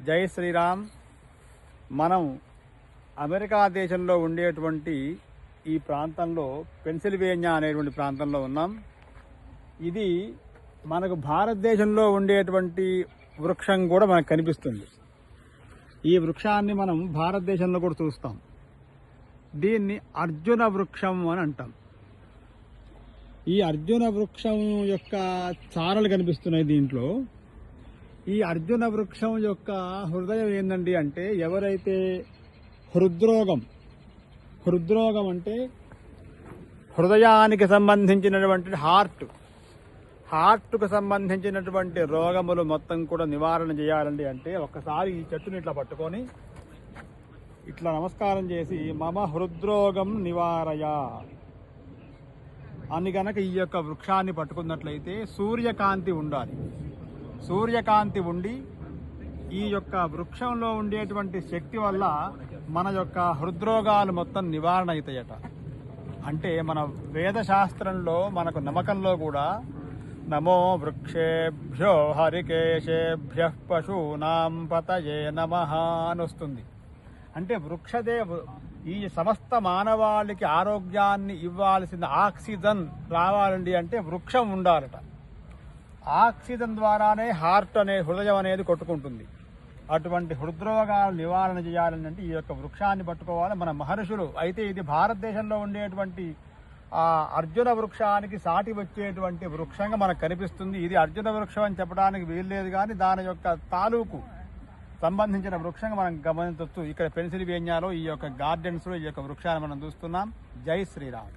జై శ్రీరామ్. మనం అమెరికా దేశంలో ఉండేటువంటి ఈ ప్రాంతంలో పెన్సిల్వేనియా అనేటువంటి ప్రాంతంలో ఉన్నాం. ఇది మనకు భారతదేశంలో ఉండేటువంటి వృక్షం కూడా మనకు కనిపిస్తుంది. ఈ వృక్షాన్ని మనం భారతదేశంలో కూడా చూస్తాం. దీన్ని అర్జున వృక్షం అని అంటాం. ఈ అర్జున వృక్షం యొక్క చారలు కనిపిస్తున్నాయి దీంట్లో. ఈ అర్జున వృక్షం యొక్క హృదయం ఏందండి అంటే, ఎవరైతే హృద్రోగం అంటే హృదయానికి సంబంధించినటువంటి హార్ట్కు సంబంధించినటువంటి రోగములు మొత్తం కూడా నివారణ చేయాలండి అంటే, ఒక్కసారి ఈ చెట్టుని ఇట్లా పట్టుకొని ఇట్లా నమస్కారం చేసి మమ హృద్రోగం నివారయ అని గనక ఈ యొక్క వృక్షాన్ని పట్టుకున్నట్లయితే సూర్యకాంతి ఉండాలి. సూర్యకాంతి ఉండి ఈ యొక్క వృక్షంలో ఉండేటువంటి శక్తి వల్ల మన యొక్క హృద్రోగాలు మొత్తం నివారణ అవుతాయట. అంటే మన వేదశాస్త్రంలో మనకు నమ్మకంలో కూడా నమో వృక్షేభ్యో హరికేశేభ్య పశూనాం పతయే నమః అని వస్తుంది. అంటే ఈ సమస్త మానవాళికి ఆరోగ్యాన్ని ఇవ్వాల్సిన ఆక్సిజన్ రావాలండి అంటే వృక్షం ఉండాలట. ఆక్సిజన్ ద్వారానే హార్ట్ అనే హృదయం అనేది కొట్టుకుంటుంది. అటువంటి హృద్రోగాలు నివారణ చేయాలని అంటే ఈ యొక్క వృక్షాన్ని పట్టుకోవాలి మన మహర్షులు. అయితే ఇది భారతదేశంలో ఉండేటువంటి అర్జున వృక్షానికి సాటి వచ్చేటువంటి వృక్షంగా మనకు కనిపిస్తుంది. ఇది అర్జున వృక్షం అని చెప్పడానికి వీల్లేదు, కానీ దాని యొక్క తాలూకు సంబంధించిన వృక్షంగా మనం గమనించవచ్చు. ఇక్కడ పెన్సిల్వేనియాలో ఈ యొక్క గార్డెన్స్ లో ఈ యొక్క వృక్షాన్ని మనం చూస్తున్నాం. జై శ్రీరామ్.